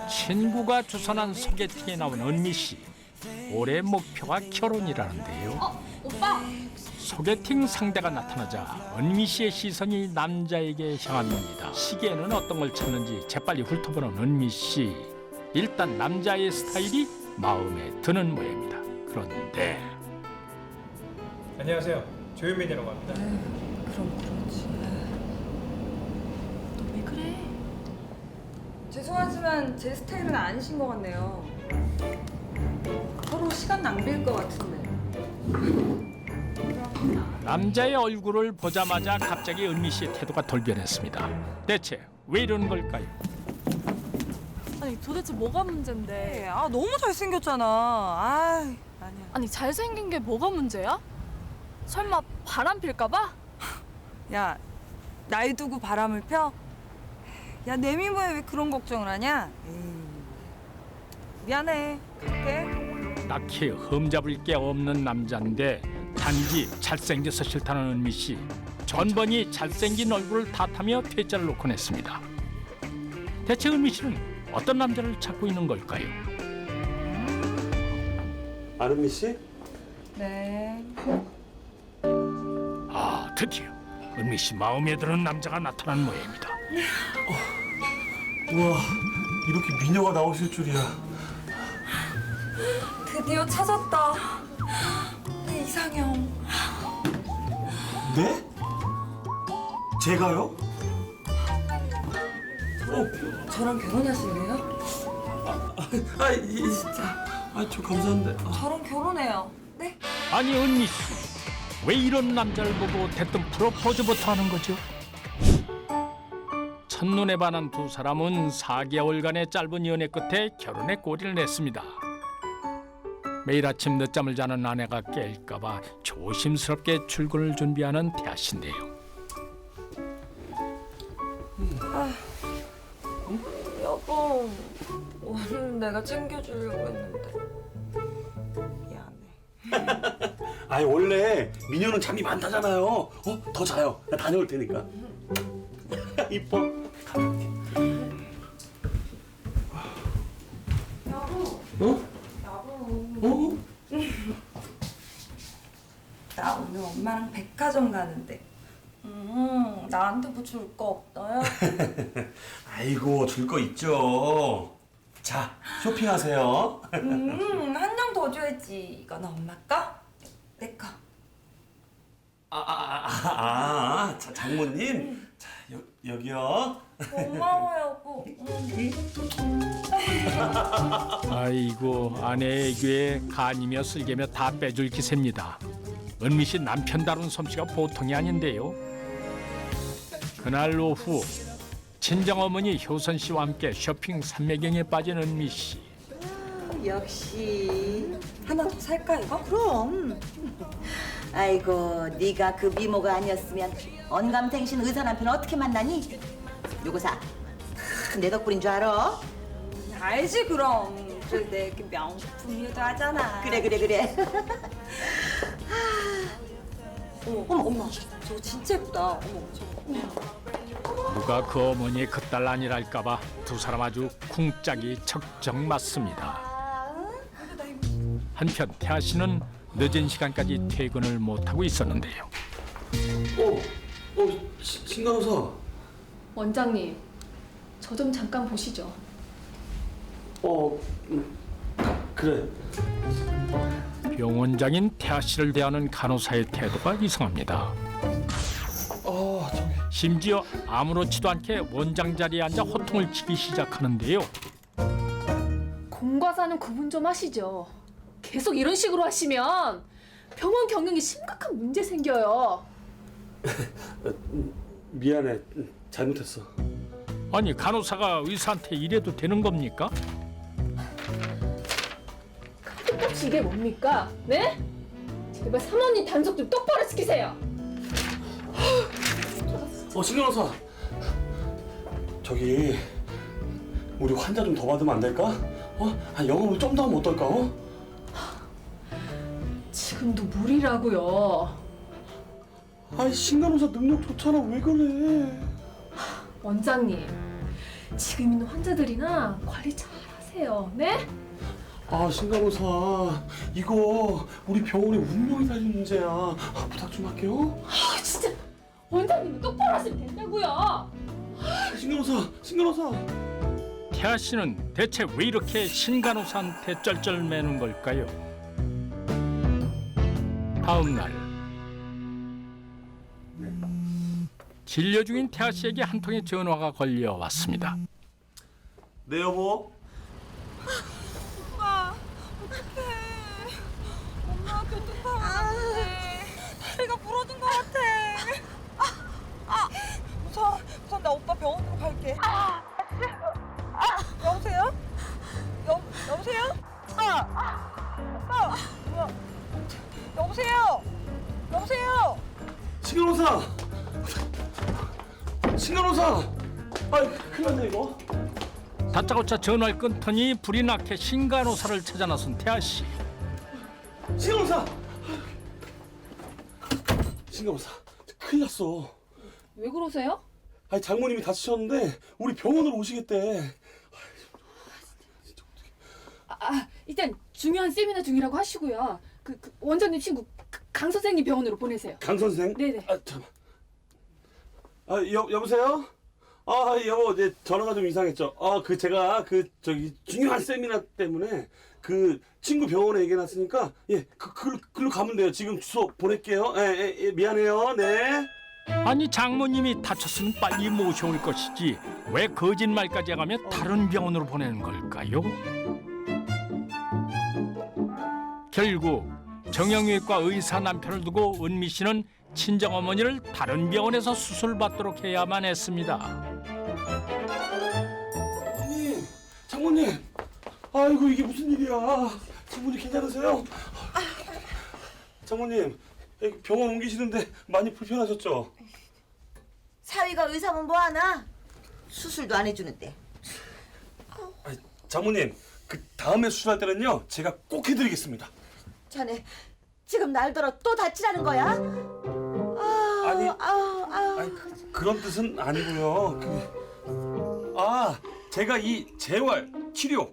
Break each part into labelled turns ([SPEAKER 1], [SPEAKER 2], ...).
[SPEAKER 1] 친구가 주선한 소개팅에 나온 은미 씨. 올해 목표가 결혼이라는데요.
[SPEAKER 2] 오빠!
[SPEAKER 1] 소개팅 상대가 나타나자 은미 씨의 시선이 남자에게 향합니다. 시계에는 어떤 걸 찾는지 재빨리 훑어보는 은미 씨. 일단 남자의 스타일이 마음에 드는 모양입니다. 그런데
[SPEAKER 3] 안녕하세요. 조현민이라고 합니다.
[SPEAKER 2] 그럼 그렇지. 너 왜 그래?
[SPEAKER 4] 죄송하지만 제 스타일은 아니신 것 같네요. 서로 시간 낭비일 것 같은데.
[SPEAKER 1] 남자의 얼굴을 보자마자 갑자기 은미 씨의 태도가 돌변했습니다. 대체 왜 이러는 걸까요?
[SPEAKER 2] 아니 도대체 뭐가 문제인데?
[SPEAKER 4] 아 너무 잘생겼잖아. 아 아니야.
[SPEAKER 2] 아니 잘생긴 게 뭐가 문제야? 설마 바람 필까 봐?
[SPEAKER 4] 야 나이 두고 바람을 펴? 야 내 미모에 왜 그런 걱정을 하냐? 미안해. 갈게.
[SPEAKER 1] 딱히 흠잡을 게 없는 남자인데 단지 잘생겨서 싫다는 은미 씨. 전번이 잘생긴 얼굴을 탓하며 퇴짜를 놓곤 했습니다. 대체 은미 씨는 어떤 남자를 찾고 있는 걸까요?
[SPEAKER 5] 아름미 씨?
[SPEAKER 4] 네.
[SPEAKER 1] 아, 드디어 은미 씨 마음에 드는 남자가 나타난 모양입니다.
[SPEAKER 5] 우와, 이렇게 미녀가 나오실 줄이야.
[SPEAKER 4] 드디어 찾았다. 내 이상형.
[SPEAKER 5] 네? 제가요?
[SPEAKER 4] 저랑 결혼하실래요?
[SPEAKER 5] 진짜. 저 감사한데.
[SPEAKER 4] 저랑 결혼해요. 네?
[SPEAKER 1] 아니 은미 씨, 왜 이런 남자를 보고 대뜸 프로포즈부터 하는 거죠? 첫눈에 반한 두 사람은 4개월간의 짧은 연애 끝에 결혼에 꼬리를 냈습니다. 매일 아침 늦잠을 자는 아내가 깰까 봐 조심스럽게 출근을 준비하는 태아 씨인데요.
[SPEAKER 4] 여보, 오늘 내가 챙겨주려고 했는데 미안해.
[SPEAKER 5] 아니 원래 미녀는 잠이 많다잖아요. 더 자요. 나 다녀올 테니까. 이뻐.
[SPEAKER 4] 여보,
[SPEAKER 5] 어?
[SPEAKER 4] 여보. 나 오늘 엄마랑 백화점 가는데. 나한테 뭐 줄 거 없어요?
[SPEAKER 5] 아이고 줄 거 있죠. 자 쇼핑하세요.
[SPEAKER 4] 한 장 더 줘야지. 이건 엄마 거, 내 거.
[SPEAKER 5] 자, 장모님. 자 여기요.
[SPEAKER 4] 고마워 여보.
[SPEAKER 1] 아이고 아내의 귀에 간이며 쓸개며 다 빼줄 기세입니다. 은미 씨 남편 다룬 솜씨가 보통이 아닌데요. 그날 오후 친정어머니 효선 씨와 함께 쇼핑 삼매경에 빠진 은미 씨.
[SPEAKER 6] 역시
[SPEAKER 4] 하나 더 살까 이거?
[SPEAKER 6] 그럼 아이고 네가 그 미모가 아니었으면 언감탱신 의사 남편 어떻게 만나니? 요거 사. 내 덕분인 줄 알아?
[SPEAKER 4] 알지 그럼. 그래 내 명품이기도 하잖아.
[SPEAKER 6] 그래
[SPEAKER 4] 어머 엄마 저거 진짜 예쁘다. 어머 저거.
[SPEAKER 1] 누가 그 어머니의 그 딸 아니랄까 봐 두 사람 아주 쿵짝이 척척 맞습니다. 한편 태아 씨는 늦은 시간까지 퇴근을 못하고 있었는데요.
[SPEAKER 5] 신간호사.
[SPEAKER 2] 원장님, 저 좀 잠깐 보시죠.
[SPEAKER 5] 그래.
[SPEAKER 1] 병원장인 태아 씨를 대하는 간호사의 태도가 이상합니다. 심지어 아무렇지도 않게 원장 자리에 앉아 호통을 치기 시작하는데요.
[SPEAKER 2] 공과 사는 구분 좀 하시죠. 계속 이런 식으로 하시면 병원 경영에 심각한 문제 생겨요.
[SPEAKER 5] 미안해. 잘못했어.
[SPEAKER 1] 아니 간호사가 의사한테 이래도 되는 겁니까?
[SPEAKER 2] 혹시 이게 뭡니까? 네? 제발 사모님 단속 좀 똑바로 시키세요.
[SPEAKER 5] 신간호사. 저기 우리 환자 좀 더 받으면 안 될까? 영업을 좀 더 하면 어떨까?
[SPEAKER 2] 지금도 무리라고요.
[SPEAKER 5] 신간호사 능력 좋잖아. 왜 그래?
[SPEAKER 2] 원장님, 지금 있는 환자들이나 관리 잘하세요. 네?
[SPEAKER 5] 아, 신간호사, 이거 우리 병원의 운명이 달린 문제야. 부탁 좀 할게요.
[SPEAKER 2] 아 진짜 원장님은 똑바로 하시면 된다고요.
[SPEAKER 5] 신간호사.
[SPEAKER 1] 태아 씨는 대체 왜 이렇게 신간호사한테 쩔쩔매는 걸까요? 다음 날 진료 중인 태아 씨에게 한 통의 전화가 걸려왔습니다.
[SPEAKER 5] 네, 여보.
[SPEAKER 4] 오빠 어떡해. 엄마 교통사고 났는데 다리가 부러진 것 같아. 무서워. 나 오빠 병원으로 갈게. 여보세요? 여보세요? 오빠. 여보세요?
[SPEAKER 5] 신간호사. 아이, 큰일 났네 이거.
[SPEAKER 1] 다짜고짜 전화를 끊더니 불이 나게 신간호사를 찾아 나선 태아 씨.
[SPEAKER 5] 신간호사, 큰일 났어.
[SPEAKER 2] 왜 그러세요?
[SPEAKER 5] 아니, 장모님이 다치셨는데 우리 병원으로 오시겠대.
[SPEAKER 2] 일단 중요한 세미나 중이라고 하시고요. 그 원장님 친구 강 선생님 병원으로 보내세요.
[SPEAKER 5] 강 선생?
[SPEAKER 2] 네네.
[SPEAKER 5] 잠깐. 여보세요? 여보, 이제 전화가 좀 이상했죠. 제가 중요한 세미나 때문에 그 친구 병원에 얘기해놨으니까 글로 가면 돼요. 지금 주소 보낼게요. 미안해요. 네.
[SPEAKER 1] 아니 장모님이 다쳤으면 빨리 모셔올 것이지 왜 거짓말까지 해가며 다른 병원으로 보내는 걸까요? 결국 정형외과 의사 남편을 두고 은미 씨는 친정어머니를 다른 병원에서 수술받도록 해야만 했습니다.
[SPEAKER 5] 장모님. 아이고, 이게 무슨 일이야. 장모님 괜찮으세요? 장모님, 병원 옮기시는데 많이 불편하셨죠?
[SPEAKER 6] 사위가 의사면 뭐하나? 수술도 안 해주는데.
[SPEAKER 5] 장모님, 그 다음에 수술할 때는요, 제가 꼭 해드리겠습니다.
[SPEAKER 6] 자네 지금 날더러 또 다치라는 거야?
[SPEAKER 5] 아니,
[SPEAKER 6] 아우.
[SPEAKER 5] 그런 뜻은 아니고요. 제가 이 재활 치료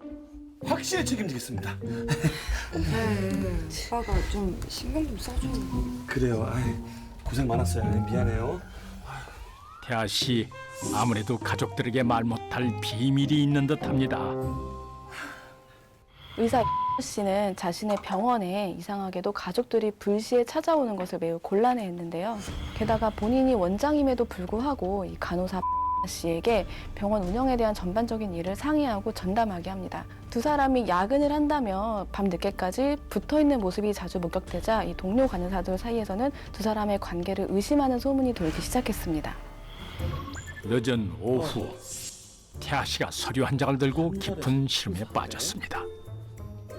[SPEAKER 5] 확실히 책임지겠습니다.
[SPEAKER 4] 오빠가 좀 신경 좀 써줘.
[SPEAKER 5] 그래요. 고생 많았어요. 미안해요.
[SPEAKER 1] 태아 씨 아무래도 가족들에게 말 못할 비밀이 있는 듯합니다.
[SPEAKER 3] 의사 씨는 자신의 병원에 이상하게도 가족들이 불시에 찾아오는 것을 매우 곤란해했는데요. 게다가 본인이 원장임에도 불구하고 이 간호사 씨에게 병원 운영에 대한 전반적인 일을 상의하고 전담하게 합니다. 두 사람이 야근을 한다며 밤늦게까지 붙어있는 모습이 자주 목격되자 이 동료 간호사들 사이에서는 두 사람의 관계를 의심하는 소문이 돌기 시작했습니다.
[SPEAKER 1] 늦은 오후 태아 씨가 서류 한 장을 들고 깊은 시름에 빠졌습니다.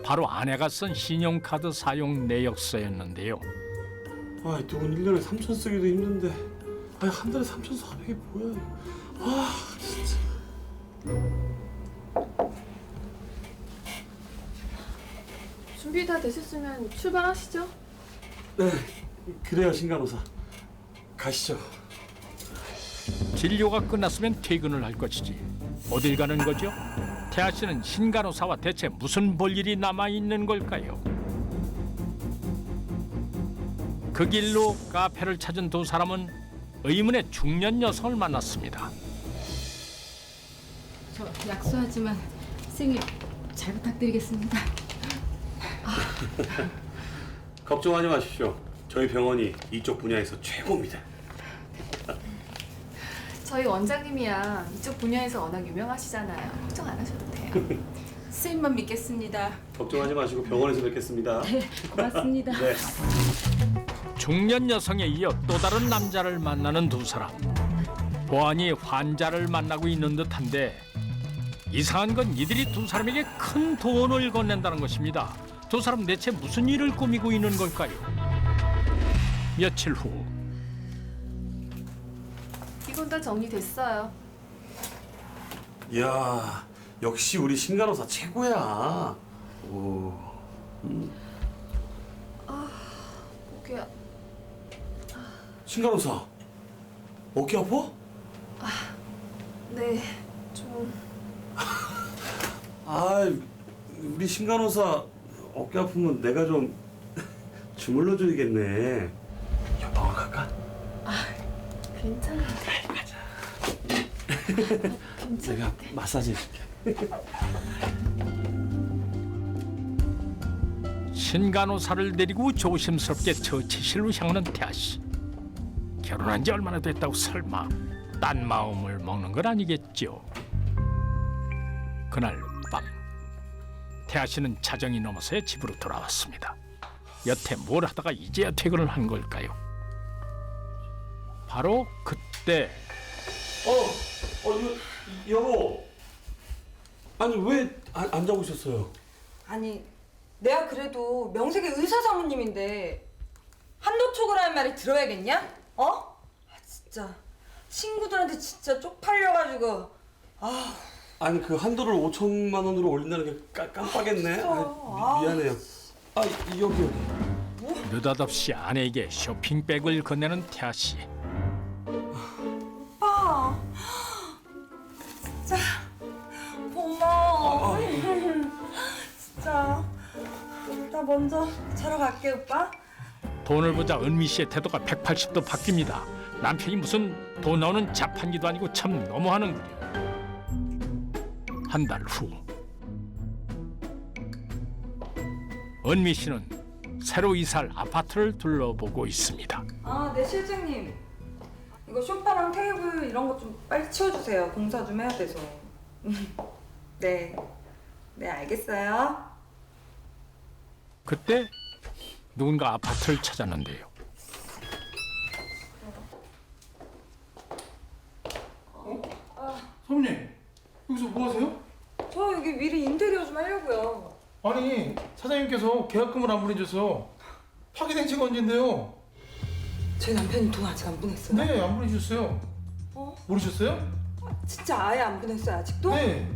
[SPEAKER 1] 바로 아내가 쓴 신용카드 사용 내역서였는데요.
[SPEAKER 5] 돈 1년에 3천 쓰기도 힘든데 한 달에 3,400이 뭐야. 진짜.
[SPEAKER 2] 준비 다 되셨으면 출발하시죠.
[SPEAKER 5] 네, 그래요, 신간호사. 가시죠.
[SPEAKER 1] 진료가 끝났으면 퇴근을 할 것이지 어딜 가는 거죠? 태아 씨는 신간호사와 대체 무슨 볼일이 남아있는 걸까요? 그 길로 카페를 찾은 두 사람은 의문의 중년 여성을 만났습니다.
[SPEAKER 7] 저 약소하지만 선생님 잘 부탁드리겠습니다.
[SPEAKER 5] 걱정하지 마십시오. 저희 병원이 이쪽 분야에서 최고입니다.
[SPEAKER 2] 저희 원장님이야 이쪽 분야에서 워낙 유명하시잖아요. 걱정 안 하셔도 돼요.
[SPEAKER 7] 선생님만 믿겠습니다.
[SPEAKER 5] 걱정하지 마시고 병원에서 뵙겠습니다.
[SPEAKER 7] 네, 고맙습니다.
[SPEAKER 5] 네.
[SPEAKER 1] 중년 여성에 이어 또 다른 남자를 만나는 두 사람. 보안이 환자를 만나고 있는 듯한데 이상한 건 이들이 두 사람에게 큰 돈을 건넨다는 것입니다. 두 사람 대체 무슨 일을 꾸미고 있는 걸까요? 며칠 후
[SPEAKER 2] 이건 다 정리됐어요.
[SPEAKER 5] 이야, 역시 우리 신간호사 최고야. 오.
[SPEAKER 2] 목이야.
[SPEAKER 5] 신간호사, 어깨 아파?
[SPEAKER 2] 네.
[SPEAKER 5] 아, 우리 신간호사 어깨 아프면 내가 좀 주물러 줘야겠네. 병원 갈까?
[SPEAKER 2] 괜찮아.
[SPEAKER 5] 내가 마사지 해줄게.
[SPEAKER 1] 신간호사를 데리고 조심스럽게 처치실로 향하는 태아 씨. 결혼한 지 얼마나 됐다고 설마 딴 마음을 먹는 건 아니겠죠. 그날 밤 태아 씨는 자정이 넘어서야 집으로 돌아왔습니다. 여태 뭘 하다가 이제야 퇴근을 한 걸까요? 바로 그때
[SPEAKER 5] 여보. 아니 왜 안 자고 있었어요?
[SPEAKER 4] 아니 내가 그래도 명색의 의사 사모님인데 한도촉을 말이 들어야겠냐? 어? 아, 진짜 친구들한테 진짜 쪽팔려가지고
[SPEAKER 5] 아니 그 한도를 5천만 원으로 올린다는 게 깜빡했네. 미안해요. 아 여기.
[SPEAKER 1] 느닷없이 아내에게 쇼핑백을 건네는 태아 씨.
[SPEAKER 4] 오빠 진짜 고마워. 진짜 나 먼저 자러 갈게 오빠.
[SPEAKER 1] 돈을 보자 은미 씨의 태도가 180도 바뀝니다. 남편이 무슨 돈 나오는 자판기도 아니고 참 너무하는군요. 한 달 후 은미 씨는 새로 이사할 아파트를 둘러보고 있습니다.
[SPEAKER 4] 아, 네 실장님. 이거 소파랑 테이블 이런 거 좀 빨리 치워주세요. 공사 좀 해야 돼서. 네, 네 알겠어요.
[SPEAKER 1] 그때 누군가 아파트를 찾았는데요.
[SPEAKER 8] 사모님, 여기서 뭐 하세요?
[SPEAKER 4] 저 여기 미리 인테리어 좀 하려고요.
[SPEAKER 8] 아니, 사장님께서 계약금을 안 보내줘서 파기된 지가 언젠데요?
[SPEAKER 4] 저희 남편이 돈 아직 안 보냈어요?
[SPEAKER 8] 네, 안 보내주셨어요.
[SPEAKER 4] 어?
[SPEAKER 8] 모르셨어요?
[SPEAKER 4] 진짜 아예 안 보냈어요 아직도?
[SPEAKER 8] 네.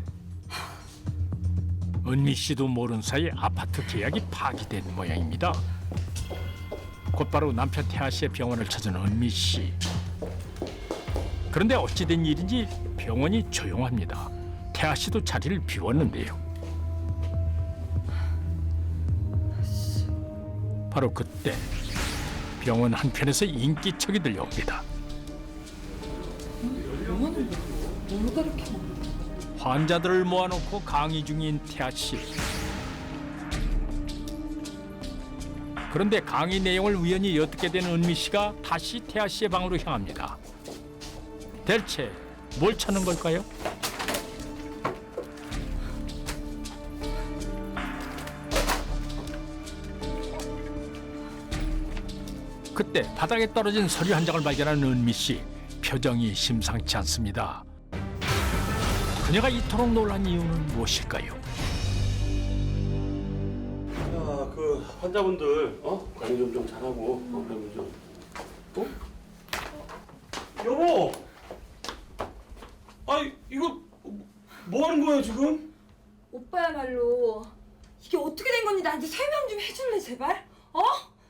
[SPEAKER 1] 은미 씨도 모른 사이 아파트 계약이 파기된 모양입니다. 곧바로 남편 태아 씨의 병원을 찾은 은미 씨. 그런데 어찌된 일인지 병원이 조용합니다. 태아 씨도 자리를 비웠는데요. 바로 그때 병원 한편에서 인기척이 들려옵니다. 환자들을 모아놓고 강의 중인 태아 씨. 그런데 강의 내용을 우연히 엿듣게 된 은미 씨가 다시 태아 씨의 방으로 향합니다. 대체 뭘 찾는 걸까요? 그때 바닥에 떨어진 서류 한 장을 발견한 은미 씨. 표정이 심상치 않습니다. 그녀가 이토록 놀란 이유는 무엇일까요?
[SPEAKER 5] 자, 그 환자분들 관리 좀 잘하고 그러면 좀. 여보. 아이 이거 뭐 하는 거야 지금?
[SPEAKER 4] 오빠야말로 이게 어떻게 된 건지 나한테 설명 좀 해줄래 제발? 어?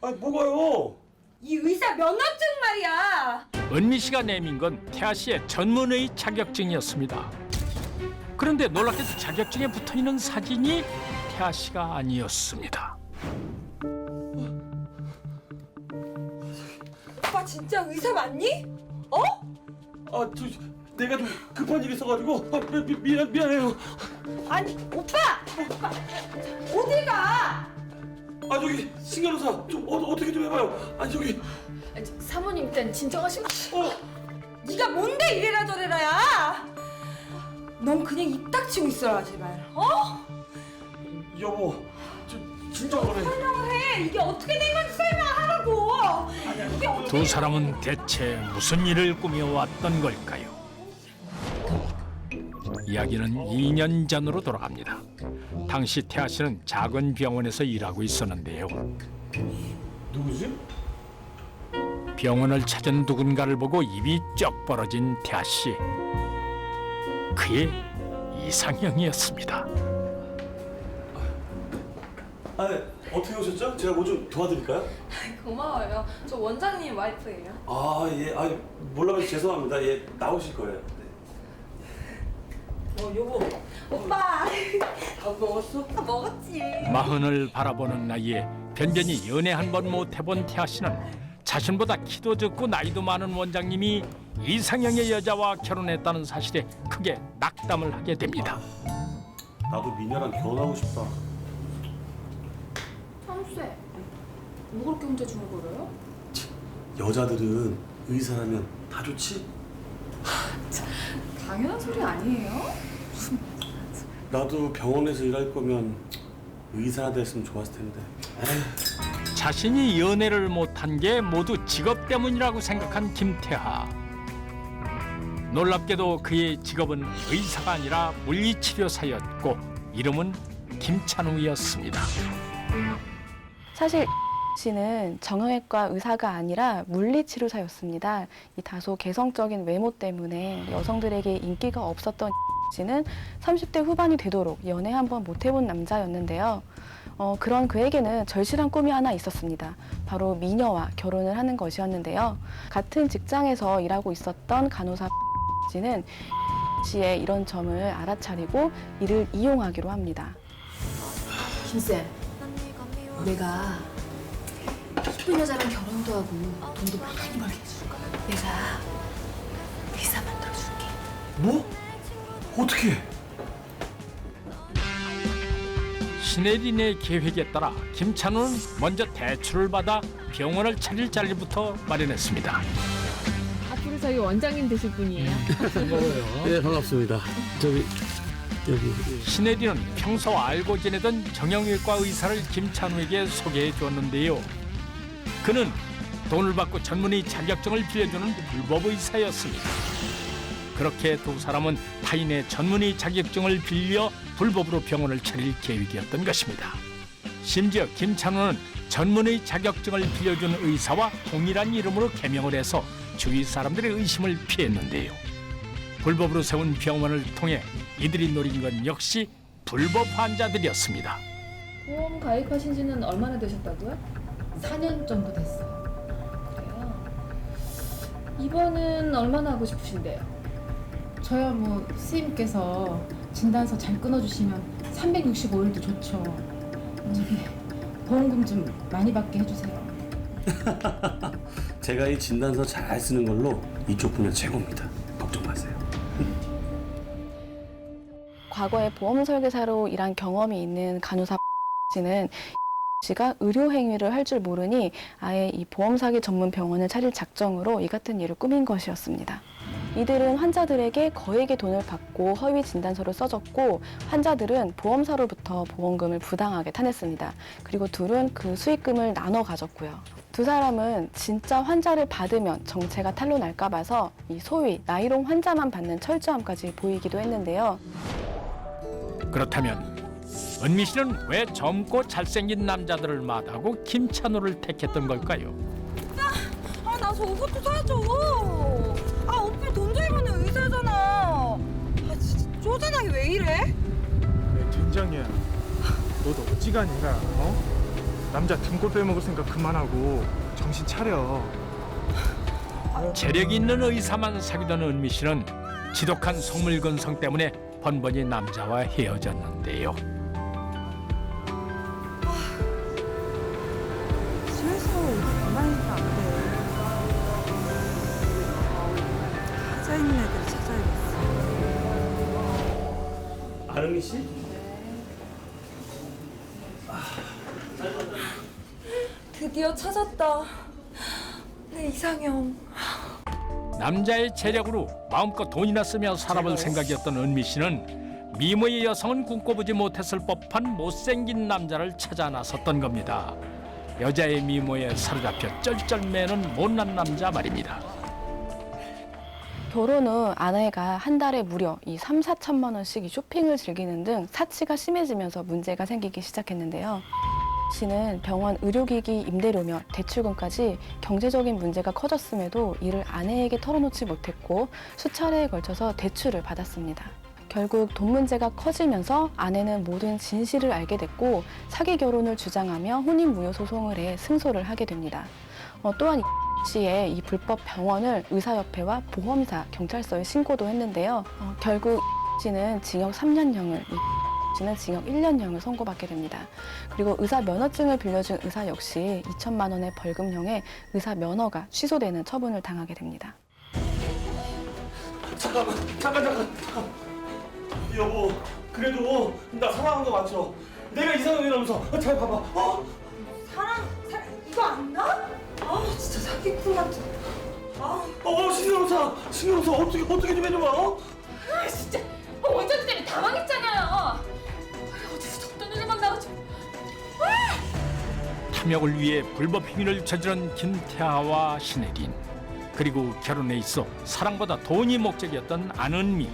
[SPEAKER 5] 아니 뭐가요?
[SPEAKER 4] 이 의사 면허증 말이야.
[SPEAKER 1] 은미 씨가 내민 건 태아 씨의 전문의 자격증이었습니다. 그런데 놀랍게도 자격증에 붙어있는 사진이 태아 씨가 아니었습니다.
[SPEAKER 4] 오빠 진짜 의사 맞니? 어?
[SPEAKER 5] 내가 좀 급한 일이 있어가지고 미안해요.
[SPEAKER 4] 아니 오빠 어디 가?
[SPEAKER 5] 저기 신간호사 좀 어떻게 좀 해봐요. 저기
[SPEAKER 2] 사모님 일단 진정하시고.
[SPEAKER 4] 네가 뭔데 이래라 저래라야? 넌 그냥 입 닥치고 있어라 제발. 어?
[SPEAKER 5] 여보 진정을 해.
[SPEAKER 4] 설명해. 이게 어떻게 된 건지 설명하라고. 이게 어떻게
[SPEAKER 1] 두 사람은 대체 무슨 일을 꾸며왔던 걸까요? 이야기는 2년 전으로 돌아갑니다. 당시 태아 씨는 작은 병원에서 일하고 있었는데요.
[SPEAKER 5] 누구지?
[SPEAKER 1] 병원을 찾은 누군가를 보고 입이 쩍 벌어진 태아 씨. 그의 이상형이었습니다.
[SPEAKER 5] 어떻게 오셨죠? 제가 뭐 좀 도와드릴까요?
[SPEAKER 9] 고마워요. 저 원장님 와이프예요.
[SPEAKER 5] 예. 몰라서 죄송합니다. 예, 나오실 거예요. 네.
[SPEAKER 4] 오빠 밥 먹었어? 먹었지.
[SPEAKER 1] 마흔을 바라보는 나이에 변변히 연애 한 번 못 해본 태아 씨는 자신보다 키도 적고 나이도 많은 원장님이 이상형의 여자와 결혼했다는 사실에 크게 낙담을 하게 됩니다.
[SPEAKER 5] 나도 미녀랑 결혼하고 싶다.
[SPEAKER 2] 삼세, 뭐 그렇게 혼자 중얼거려요?
[SPEAKER 5] 여자들은 의사라면 다 좋지?
[SPEAKER 2] 당연한 소리 아니에요?
[SPEAKER 5] 나도 병원에서 일할 거면 의사가 됐으면 좋았을 텐데.
[SPEAKER 1] 자신이 연애를 못한 게 모두 직업 때문이라고 생각한 김태하. 놀랍게도 그의 직업은 의사가 아니라 물리치료사였고 이름은 김찬우였습니다.
[SPEAKER 3] 사실 씨는 정형외과 의사가 아니라 물리치료사였습니다. 이 다소 개성적인 외모 때문에 여성들에게 인기가 없었던 씨는 30대 후반이 되도록 연애 한번 못 해본 남자였는데요. 그런 그에게는 절실한 꿈이 하나 있었습니다. 바로 미녀와 결혼을 하는 것이었는데요. 같은 직장에서 일하고 있었던 간호사 씨는 씨의 이런 점을 알아차리고 이를 이용하기로 합니다.
[SPEAKER 2] 김쌤, 내가 이쁜 여자랑 결혼도 하고 돈도 많이 벌게 해줄까? 내가 의사 만들어줄게.
[SPEAKER 5] 뭐? 어떻게?
[SPEAKER 1] 신혜린의 계획에 따라 김찬우는 먼저 대출을 받아 병원을 차릴 자리부터 마련했습니다.
[SPEAKER 7] 앞으로 저희 원장님 되실 분이에요.
[SPEAKER 5] 네, 반갑습니다. 여기.
[SPEAKER 1] 신혜린은 평소 알고 지내던 정형외과 의사를 김찬우에게 소개해 주었는데요. 그는 돈을 받고 전문의 자격증을 빌려주는 불법 의사였습니다. 그렇게 두 사람은 타인의 전문의 자격증을 빌려 불법으로 병원을 차릴 계획이었던 것입니다. 심지어 김찬우는 전문의 자격증을 빌려준 의사와 동일한 이름으로 개명을 해서 주위 사람들의 의심을 피했는데요. 불법으로 세운 병원을 통해 이들이 노린 건 역시 불법 환자들이었습니다.
[SPEAKER 2] 보험 가입하신 지는 얼마나 되셨다고요?
[SPEAKER 7] 4년 정도 됐어요.
[SPEAKER 2] 그래요? 입원은 얼마나 하고 싶으신데요?
[SPEAKER 7] 저야 뭐 스님께서 진단서 잘 끊어주시면 365일도 좋죠. 저기 보험금 좀 많이 받게 해주세요.
[SPEAKER 5] 제가 이 진단서 잘 쓰는 걸로 이쪽 분야 최고입니다. 걱정 마세요.
[SPEAKER 3] 과거에 보험 설계사로 일한 경험이 있는 간호사 씨는 씨가 의료 행위를 할 줄 모르니 아예 이 보험 사기 전문 병원을 차릴 작정으로 이 같은 일을 꾸민 것이었습니다. 이들은 환자들에게 거액의 돈을 받고 허위 진단서를 써줬고 환자들은 보험사로부터 보험금을 부당하게 타냈습니다. 그리고 둘은 그 수익금을 나눠 가졌고요. 두 사람은 진짜 환자를 받으면 정체가 탄로날까 봐서 이 소위 나이롱 환자만 받는 철저함까지 보이기도 했는데요.
[SPEAKER 1] 그렇다면 은미 씨는 왜 젊고 잘생긴 남자들을 마다하고 김찬우를 택했던 걸까요?
[SPEAKER 4] 나 저것도 사줘. 오빠 돈 잘 버는 의사잖아. 진짜 쪼잔하게 왜 이래?
[SPEAKER 8] 된장이야. 너도 어지간히가 남자 등골 빼먹을 생각 그만하고 정신 차려.
[SPEAKER 1] 재력 있는 의사만 사귀던 은미 씨는 지독한 성물건성 때문에 번번이 남자와 헤어졌는데요.
[SPEAKER 4] 집에서 이렇게 가만히 있으면 안 돼. 하자 있는 애들 찾아야겠어.
[SPEAKER 5] 아름이 씨?
[SPEAKER 4] 드디어 찾았다. 내 이상형.
[SPEAKER 1] 남자의 재력으로 마음껏 돈이나 쓰며 살아볼 생각이었던 은미 씨는 미모의 여성은 꿈꿔보지 못했을 법한 못생긴 남자를 찾아 나섰던 겁니다. 여자의 미모에 사로잡혀 쩔쩔매는 못난 남자 말입니다.
[SPEAKER 3] 결혼 후 아내가 한 달에 무려 이 3~4천만 원씩 이 쇼핑을 즐기는 등 사치가 심해지면서 문제가 생기기 시작했는데요. 씨는 병원 의료기기 임대료며 대출금까지 경제적인 문제가 커졌음에도 이를 아내에게 털어놓지 못했고 수차례에 걸쳐서 대출을 받았습니다. 결국 돈 문제가 커지면서 아내는 모든 진실을 알게 됐고 사기 결혼을 주장하며 혼인무효 소송을 해 승소를 하게 됩니다. 또한 씨의 이 불법 병원을 의사협회와 보험사, 경찰서에 신고도 했는데요. 결국 씨는 징역 3년형을, 씨는 징역 1년형을 선고받게 됩니다. 그리고 의사 면허증을 빌려준 의사 역시 2천만 원의 벌금형에 의사 면허가 취소되는 처분을 당하게 됩니다.
[SPEAKER 5] 잠깐. 여보, 그래도 나 사랑한 거 맞죠? 내가 이상형이라면서. 잘 봐봐.
[SPEAKER 4] 사랑 이거 안 나? 아 진짜 사기꾼 같은.
[SPEAKER 5] 신경 써. 어떻게 좀 해줘봐.
[SPEAKER 2] 아 진짜 원장님 때문에 당황했잖아요. 어디서 적던 일만 나오지.
[SPEAKER 1] 탐욕을 위해 불법 행위를 저지른 김태하와 신혜린, 그리고 결혼에 있어 사랑보다 돈이 목적이었던 안은미.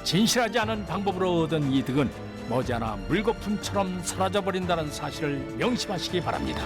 [SPEAKER 1] 진실하지 않은 방법으로 얻은 이득은 머지않아 물거품처럼 사라져버린다는 사실을 명심하시기 바랍니다.